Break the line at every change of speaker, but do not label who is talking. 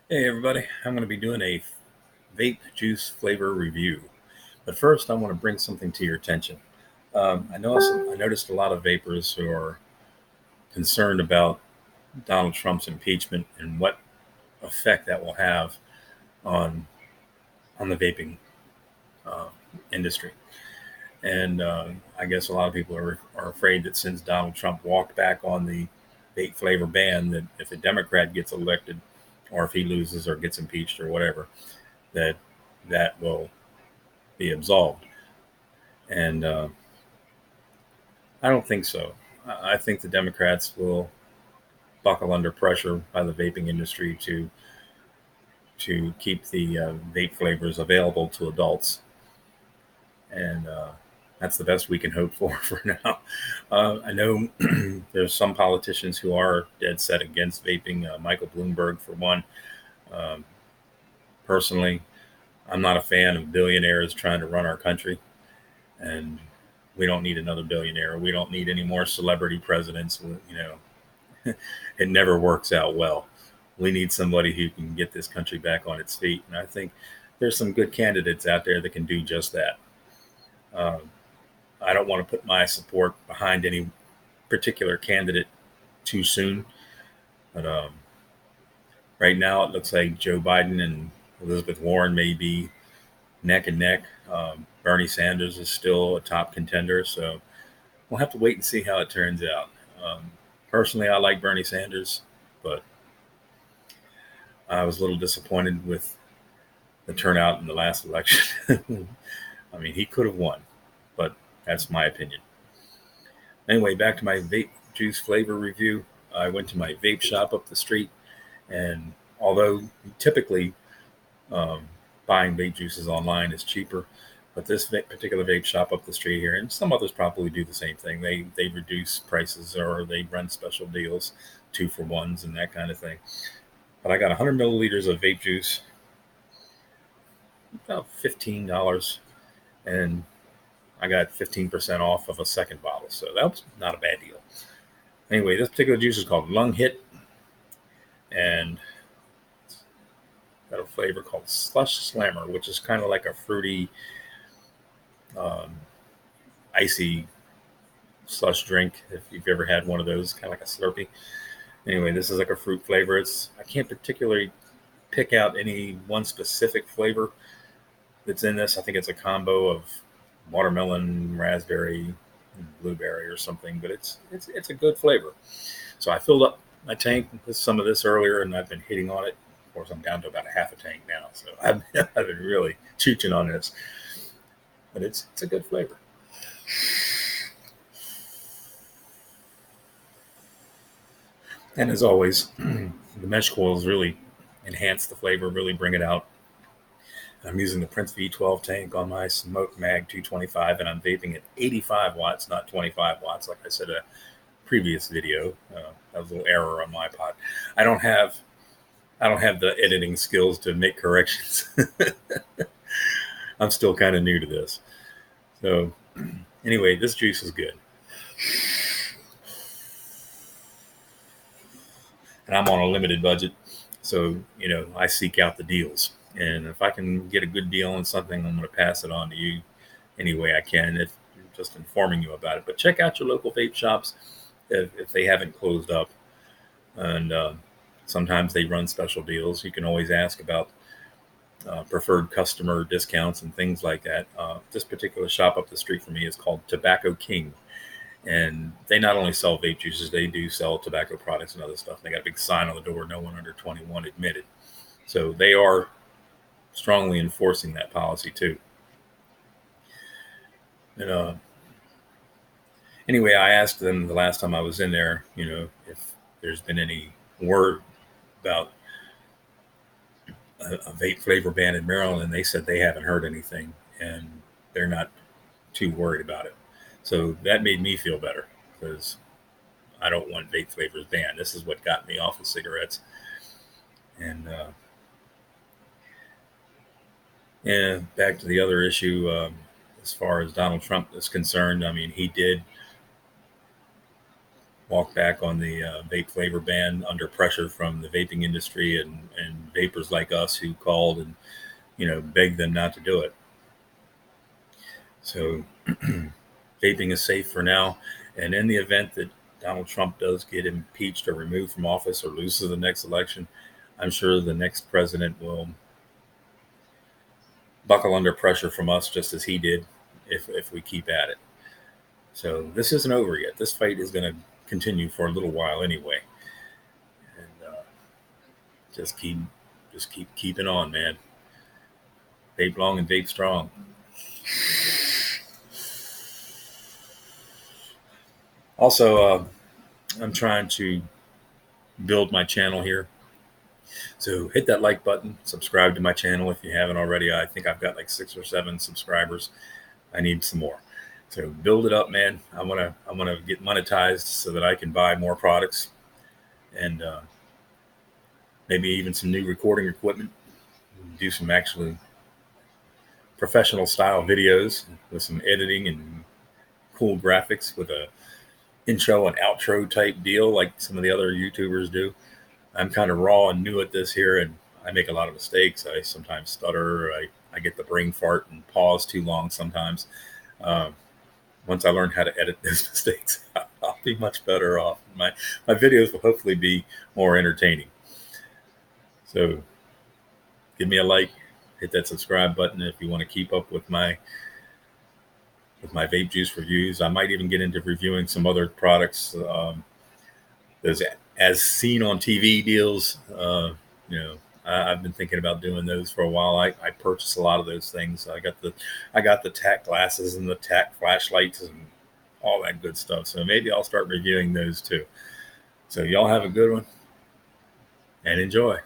Hey everybody, I'm going to be doing a vape juice flavor review. But first, I want to bring something to your attention. I noticed a lot of vapors who are concerned about Donald Trump's impeachment and what effect that will have on on the vaping uh, industry. And I guess a lot of people are afraid that since Donald Trump walked back on the vape flavor ban, that if a Democrat gets elected, or if he loses or gets impeached or whatever, that that will be absolved. And I don't think so. I think the Democrats will buckle under pressure by the vaping industry to keep the vape flavors available to adults, and that's the best we can hope for now. I know there's some politicians who are dead set against vaping. Michael Bloomberg, for one. Um, Personally, I'm not a fan of billionaires trying to run our country, and we don't need another billionaire. We don't need any more celebrity presidents. You know, it never works out well. We need somebody who can get this country back on its feet. And I think there's some good candidates out there that can do just that. Um, I don't want to put my support behind any particular candidate too soon, but right now it looks like Joe Biden and Elizabeth Warren may be neck and neck. Bernie Sanders is still a top contender, so we'll have to wait and see how it turns out. Um, Personally, I like Bernie Sanders, but I was a little disappointed with the turnout in the last election. I mean, he could have won, but that's my opinion. Anyway, back to my vape juice flavor review. I went to my vape shop up the street, and although typically um, buying vape juices online is cheaper, but this particular vape shop up the street here, and some others probably do the same thing. They reduce prices or they run special deals, 2 for 1s and that kind of thing. But I got 100 milliliters of vape juice, about $15, and I got 15% off of a second bottle. So that was not a bad deal. Anyway, this particular juice is called Lung Hit, and it's got a flavor called Slush Slammer, which is kind of like a fruity, um, icy slush drink. If you've ever had one of those, kind of like a Slurpee. Anyway, this is like a fruit flavor. I can't particularly pick out any one specific flavor that's in this. I think it's a combo of watermelon, raspberry, and blueberry or something, but it's a good flavor. So I filled up my tank with some of this earlier, and I've been hitting on it. Of course, I'm down to about a half a tank now, so I've been really chooching on this. But it's a good flavor. And as always, the mesh coils really enhance the flavor, really bring it out. I'm using the Prince V12 tank on my Smoke Mag 225, and I'm vaping at 85 watts, not 25 watts, like I said in a previous video. That was a little error on my part. I don't have I don't have the editing skills to make corrections. I'm still kind of new to this. So anyway, this juice is good, and I'm on a limited budget, so I seek out the deals. And if I can get a good deal on something, I'm going to pass it on to you any way I can. If just informing you about it, but check out your local vape shops if they haven't closed up, and sometimes they run special deals. You can always ask about preferred customer discounts and things like that. This particular shop up the street from me is called Tobacco King, and they not only sell vape juices, they do sell tobacco products and other stuff. They got a big sign on the door: "No one under 21 admitted." So they are strongly enforcing that policy too. And anyway, I asked them the last time I was in there, if there's been any word about a vape flavor ban in Maryland, and they said they haven't heard anything, and they're not too worried about it. So that made me feel better because I don't want vape flavors banned. This is what got me off of cigarettes. And back to the other issue, as far as Donald Trump is concerned, I mean, he did walk back on the vape flavor ban under pressure from the vaping industry and vapors like us who called and, begged them not to do it. So vaping is safe for now. And in the event that Donald Trump does get impeached or removed from office or loses the next election, I'm sure the next president will buckle under pressure from us just as he did if we keep at it. So this isn't over yet. This fight is going to continue for a little while anyway. And just keep keeping on, man. Vape long and vape strong. Also, I'm trying to build my channel here. So hit that like button, subscribe to my channel if you haven't already. I think I've got like 6 or 7 subscribers. I need some more. So build it up, man. I want to get monetized so that I can buy more products and maybe even some new recording equipment. Do some actually professional style videos with some editing and cool graphics with a intro and outro type deal like some of the other YouTubers do. I'm kind of raw and new at this here, and I make a lot of mistakes. I sometimes stutter. I get the brain fart and pause too long sometimes. Once I learn how to edit those mistakes, I'll be much better off. My videos will hopefully be more entertaining. So give me a like, hit that subscribe button if you want to keep up with my vape juice reviews. I might even get into reviewing some other products. Those as seen on TV deals. I've been thinking about doing those for a while. I purchased a lot of those things. I got the tack glasses and the tack flashlights and all that good stuff. So maybe I'll start reviewing those too. So y'all have a good one and enjoy.